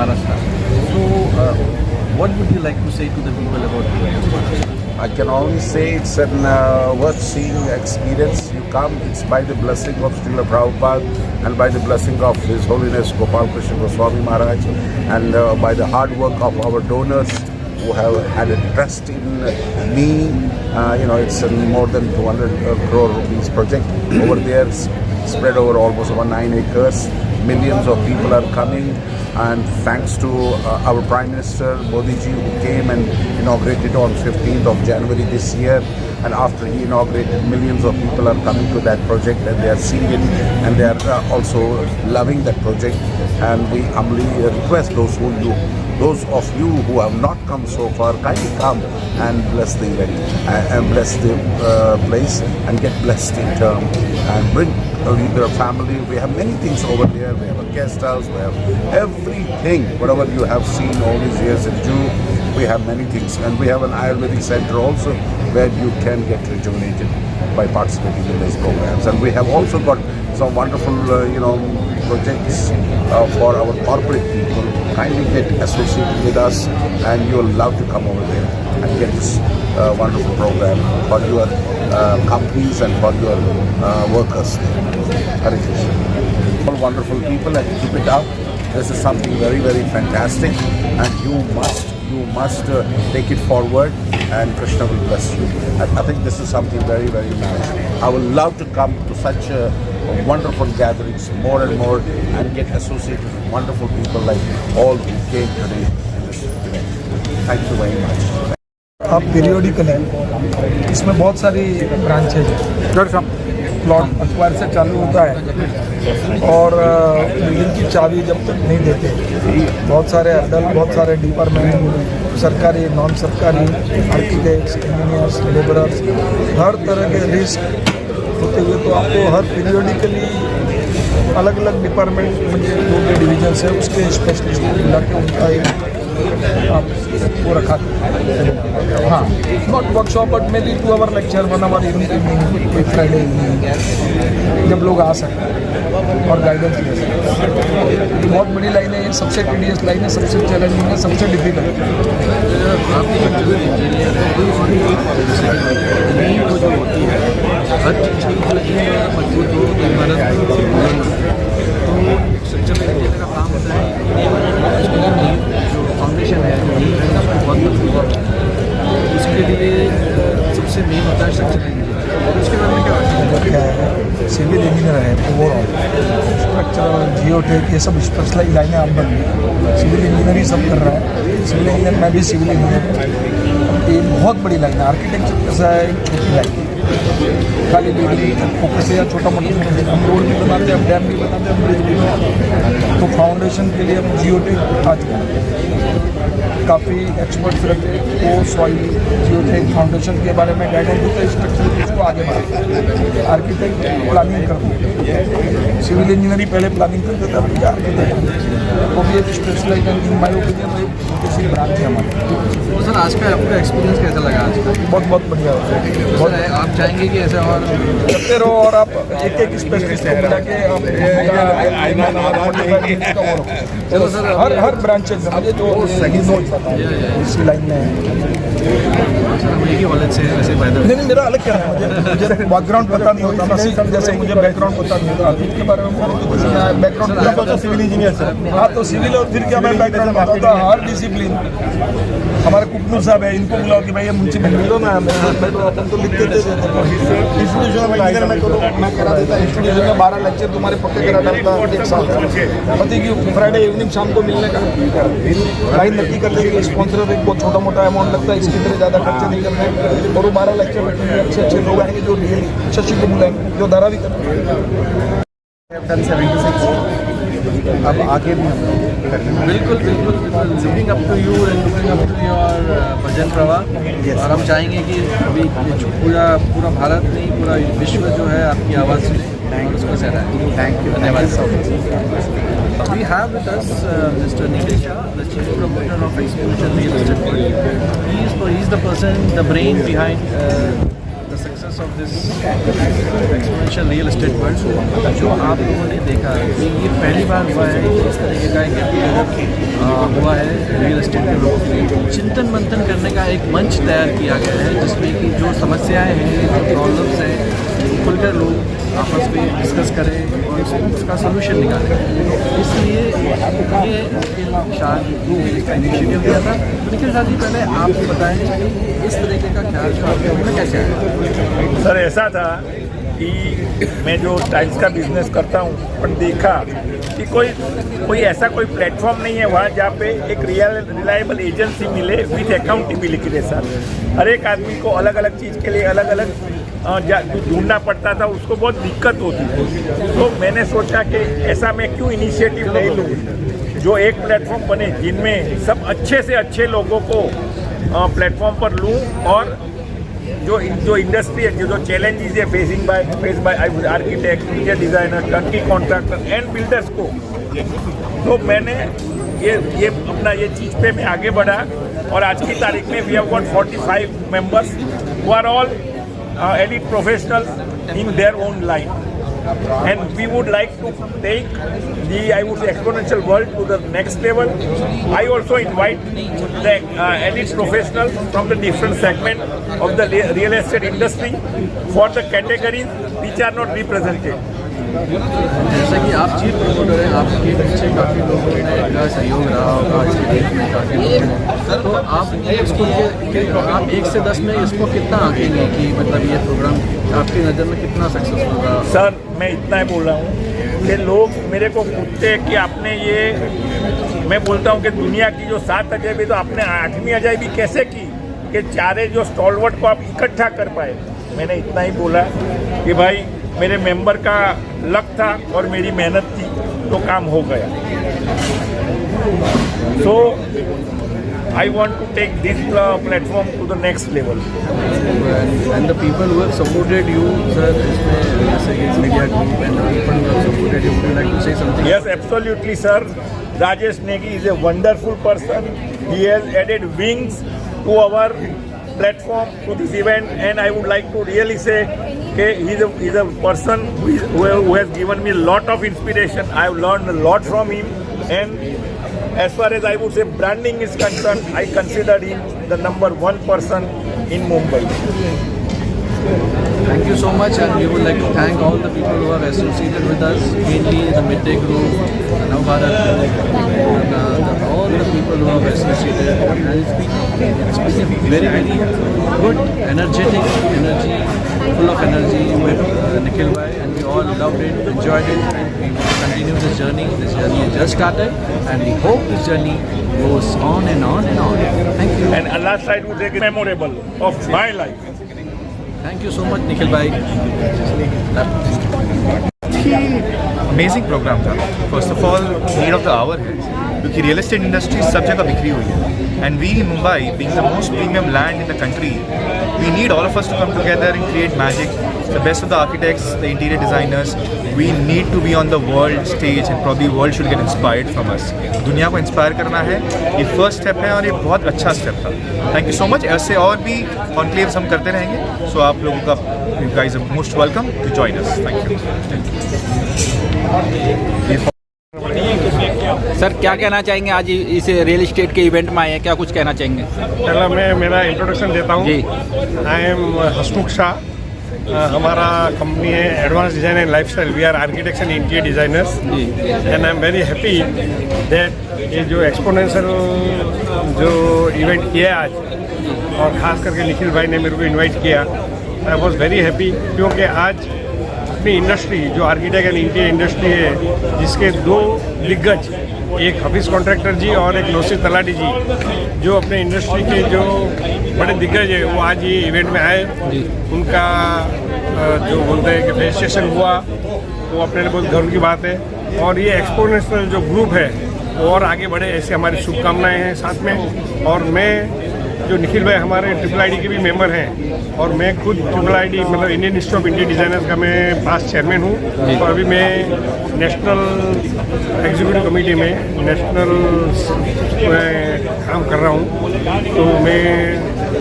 Maharashtra. So, what would you like to say to the people about Maharashtra? I can only say it's an worth seeing experience. You come, it's by the blessing of Srila Prabhupada and by the blessing of His Holiness Gopal Krishna Goswami Maharaj and by the hard work of our donors who have had a trust in me. It's a more than 200 crore rupees project over there, spread over almost 9 acres. Millions of people are coming, and thanks to our Prime Minister Modi ji, who came and inaugurated on 15th of January this year. And after he inaugurated, millions of people are coming to that project, and they are seeing it, and they are also loving that project. And we humbly request those of you who have not come so far, kindly come and bless the event and bless the place and get blessed in turn, and bring your family. We have many things over there. We have a guest house, we have everything, whatever you have seen all these years in Jew, we have many things. And we have an Ayurvedic center also where you can get rejuvenated by participating in these programs. And we have also got some wonderful projects for our corporate people. Kindly get associated with us, and you'll love to come over there and get this wonderful program for your companies and for your workers. Hare Krishna. All wonderful people, and keep it up. This is something very, very fantastic, and you must take it forward, and Krishna will bless you. I think this is something very, very nice. I would love to come to such wonderful gatherings more and more, and get associated with wonderful people like all who came today in this event. Thank you very much. अब periodically इसमें बहुत सारी branches हैं। Plot acquire से चालू होता है, और बिल्डिंग की चाबी जब तक नहीं देते, बहुत सारे अडल, बहुत सारे डिपार्टमेंट, सरकारी, नॉन सरकारी, आर्किटेक्ट्स, इंजीनियर्स, लेबरर्स, हर तरह के रिस्क होते हुए, तो आपको हर पीरियोडिकली अलग अलग डिपार्टमेंट में जो डिवीजन है उसके स्पेशलिस्ट को बुला के उनका एक वो रखा। हाँ, not workshop but may be 2 hour lecture, 1 hour evening, Friday evening, जब लोग आ सकते हैं और गाइडेंस ले सकते हैं। बहुत बड़ी लाइन है ये, सबसे टीडियस लाइन है, सबसे चैलेंजिंग है, सबसे डिफिकल्ट है। जो होती है हर चीज़ की मजबूत हो, इमारत तो स्ट्रक्चर का काम होता है। जो फाउंडेशन है, बहुत मजबूत है, उसके लिए सबसे मेन होता है स्ट्रक्चर इंजीनियर। उसके बारे में क्या है? सिविल इंजीनियर है, ओवरऑल स्ट्रक्चरल, जियोटेक, ये सब स्पेशलाइज लाइनें आप बन गई। सिविल इंजीनियर ही सब कर रहा है। सिविल इंजीनियर, मैं भी सिविल इंजीनियर। ये बहुत बड़ी लाइन है। आर्किटेक्चर कैसा है, एक छोटी लाइन है, खाली बिल्डिंग फोकस है या छोटा मोटा। हम रोड भी बनाते हैं, हम डैम भी बनाते हैं, हम ब्रिज भी बनाते हैं। तो फाउंडेशन के लिए हम जियोटेक आज काफ़ी एक्सपर्ट्स रखे, वो सॉइल जियोटेक फाउंडेशन के बारे में गाइडेंस देते हैं, स्ट्रक्चर उसको आगे बढ़ाते हैं। आर्किटेक्ट प्लानिंग करते हैं, सिविल इंजीनियर ही पहले प्लानिंग करते थे, अभी आर्किटेक्ट, वो भी एक स्पेशलाइज इन माय ओपिनियन किसी ब्रांच है हमारी। तो सर, आज का आपका एक्सपीरियंस कैसा लगा? आज का बहुत बढ़िया बहुत। आप चाहेंगे कि ऐसे और करते रहो, और आप एक स्पेशलिस्ट को मिला के चलो सर, हर ब्रांचेज में मुझे जो सही सोच पता है इसी लाइन में नहीं, मेरा अलग क्या है, मुझे बैकग्राउंड पता नहीं होता ना, जैसे मुझे बैकग्राउंड पता नहीं होता इसके बारे में। Background civil engineer sir. हाँ, तो सिविल, और फिर क्या मैं बैकग्राउंड बताता हूँ, हर डिसिप्लिन। हमारे कुकनूर साहब है, इनको बुलाओ कि भाई ये मुझे मिल दो ना, मैं तो अपन तो लिख देते थे। इंस्टीट्यूशन में मैं करा देता, इंस्टीट्यूशन में 12 लेक्चर तुम्हारे पक्के करा डालता एक साल। पति की फ्राइडे इवनिंग शाम को मिलने का लाइन नक्की कर लेंगे। स्पॉन्सर एक बहुत छोटा मोटा अमाउंट लगता है, इसकी तरह ज़्यादा खर्चे नहीं करना है, और वो 12 लेक्चर बैठेंगे, अच्छे लोग आएंगे जो रियली शशि को बुलाएंगे, जो धारा भी करेंगे। अब आगे भी हम लोग बिल्कुल looking up to you and looking up to your bhajan pravah. और हम चाहेंगे कि अभी पूरा भारत नहीं, पूरा विश्व जो है आपकी आवाज़ सुने और उसको सहराए। थैंक यू, धन्यवाद sir. We have with us Mr. Nikhil Shah, the chief promoter of Execution Real Estate World. He is the person, the brain behind the success success of this exponential real estate world जो आप लोगों ने देखा कि ये पहली बार हुआ है कि इस तरीके का एक हुआ है रियल एस्टेट के लोगों के लिए चिंतन मंथन करने का एक मंच तैयार किया गया है जिसमें कि जो समस्याएं हैं जो प्रॉब्लम्स हैं खुलकर लोग आपस में डिस्कस करें और उसका सोल्यूशन निकालें। इसलिए ये इसका इनिशिएटिव लिया था। निखिल साहब जी पहले आप बताएं कि इस तरीके का ख्याल जो आपके मन में कैसे आया? सर ऐसा था कि मैं जो टाइल्स का बिजनेस करता हूँ पर देखा कि कोई ऐसा कोई प्लेटफॉर्म नहीं है वहाँ जहाँ पे एक रिलायबल एजेंसी मिले विथ अकाउंटेबिलिटी के साथ। हर एक आदमी को अलग अलग चीज़ के लिए अलग अलग ढूंढना पड़ता था, उसको बहुत दिक्कत होती थी। तो मैंने सोचा कि ऐसा मैं क्यों इनिशिएटिव नहीं लूँ जो एक प्लेटफॉर्म बने जिनमें सब अच्छे से अच्छे लोगों को प्लेटफॉर्म पर लूँ और जो इंडस्ट्री है जो चैलेंजेस है face by architect, interior designer, Turkey contractor and builders को, तो मैंने ये अपना ये चीज़ पे मैं आगे बढ़ा और आज की तारीख में we have got 45 members who are all elite professionals in their own line, and we would like to take the exponential world to the next level. I also invite the elite professionals from the different segment of the real estate industry for the categories which are not represented. जैसे कि आप chief promoter हैं, आपके पीछे काफ़ी लोगों का सहयोग रहा होगा इसके लिए में काफ़ी लोग, तो आप इसको आप 1 से 10 में इसको कितना आंकेंगे कि मतलब ये प्रोग्राम आपकी नज़र में कितना सक्सेसफुल होगा? सर मैं इतना ही बोल रहा हूँ कि लोग मेरे को पूछते हैं कि आपने ये, मैं बोलता हूँ कि दुनिया की जो 7 अजायबी तो आपने 8वीं अजायबी कैसे की कि चारे जो स्टॉलवर्ड को आप इकट्ठा कर पाए। मैंने इतना ही बोला कि भाई मेरे मेंबर का लक था और मेरी मेहनत थी तो काम हो गया। So I want to take this platform to the next level. And the people who have supported you sir, इसमें जैसे कि media group and the people who have supported you, would you like to say something? Yes absolutely sir, Rajesh Negi is a wonderful person. He has added wings to our platform, to this event, and I would like to really say he's a person who has given me a lot of inspiration. I have learned a lot from him, and as far as I would say branding is concerned, I consider him the number 1 person in Mumbai. Thank you so much, and we would like to thank all the people who have associated with us, mainly the Midday Group, the Navbharat Group, and all the people who have associated. And it's been a very, very good, energetic energy, full of energy with Nikhil bhai, and we all loved it, enjoyed it, and we will continue this journey. This journey has just started, and we hope this journey goes on and on and on. Thank you. And last I would say memorable of my life. Thank you so much, Nikhil bhai. Amazing program था. First of all need of the hour है क्योंकि real estate industry सब जगह बिखरी हुई है and we in Mumbai being the most premium land in the country we need all of us to come together and create magic. The best of the architects, the interior designers, we need to be on the world stage and probably world should get inspired from us. दुनिया को inspire करना है, ये first step है और ये बहुत अच्छा स्टेप था. Thank you so much. ऐसे और भी कॉन्क्लेव्स हम करते रहेंगे. सो आप लोगों का you guys are most welcome to join us. Thank you. Sir क्या कहना चाहेंगे, आज इस रियल एस्टेट के इवेंट में आए हैं, क्या कुछ कहना चाहेंगे? पहला मैं मेरा इंट्रोडक्शन देता हूँ. I am Hasmukh Shah. हमारा कंपनी है advance design and lifestyle. We are architects and interior designers and I am very happy that ये जो एक्सपोनेंशियल जो इवेंट किया है आज, और ख़ास करके निखिल भाई ने मेरे को इनवाइट किया. आई वॉज वेरी हैप्पी क्योंकि आज अपनी इंडस्ट्री जो आर्किटेक्ट एंड इंटीरियर इंडस्ट्री है जिसके 2 दिग्गज, एक हफीज़ कॉन्ट्रैक्टर जी और एक नौसिर तलाटी जी, जो अपने इंडस्ट्री के जो बड़े दिग्गज है वो आज ये इवेंट में आए. उनका जो बोलते हैं कि रजिस्ट्रेशन हुआ वो अपने लिए बहुत गर्व की बात है. और ये एक्सपोनेंशियल जो ग्रुप है वो और आगे बढ़े, ऐसे हमारी शुभकामनाएं हैं साथ में. और मैं जो निखिल भाई हमारे ट्रिपल आईडी के भी मेंबर हैं और मैं खुद ट्रिपल आईडी मतलब Indian institute of Indian designers का मैं पास्ट चेयरमैन हूँ और अभी मैं नेशनल एग्जीक्यूटिव कमेटी में नेशनल काम कर रहा हूँ। तो मैं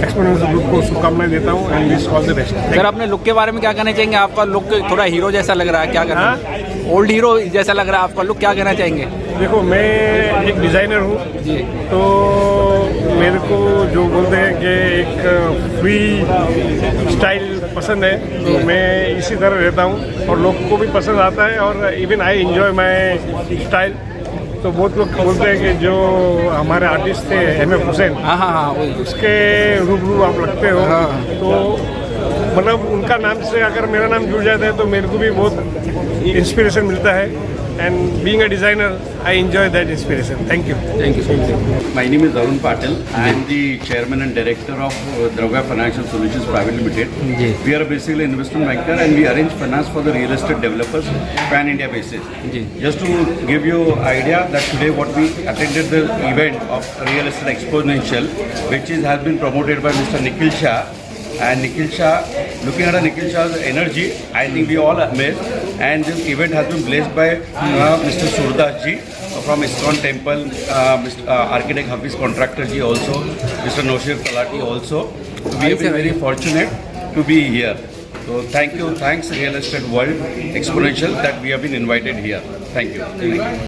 एक्सपोनेंशियल ग्रुप को शुभकामनाएं देता हूँ and wish all the best. Sir अपने लुक के बारे में क्या कहना चाहेंगे? आपका लुक थोड़ा हीरो जैसा लग रहा है, क्या कहना? ओल्ड हीरो जैसा लग रहा है आपका लुक, क्या कहना चाहेंगे? देखो मैं एक डिज़ाइनर हूँ जी, तो मेरे को जो बोलते हैं कि एक फ्री स्टाइल पसंद है तो मैं इसी तरह रहता हूँ और लोग को भी पसंद आता है और even I enjoy my style. तो बहुत लोग बोलते हैं कि जो हमारे आर्टिस्ट थे एम.एफ. हुसैन, हाँ वही। उसके रूबरू आप लगते हो। तो मतलब उनका नाम से अगर मेरा नाम जुड़ जाता है तो मेरे को भी बहुत इंस्पिरेशन मिलता है and being a designer I enjoy that inspiration. Thank you. Thank you. My name is Arun Patil. I am the chairman and director of Dravya Financial Solutions Private Limited. We are basically an investment banker and we arrange finance for the real estate developers pan India basis. Just to give you idea that today what we attended the event of Real Estate Exponential, which has been promoted by Mr. Nikhil Shah. And Nikhil Shah, looking at Nikhil Shah's energy, I think we all amazed. And this event has been blessed by Mr. Surdas ji from ISKCON Temple, Mr. Architect Hafiz Contractor ji also, Mr. Noshir Talati also. We have been very fortunate to be here. So thanks Real Estate World Exponential that we have been invited here. Thank you.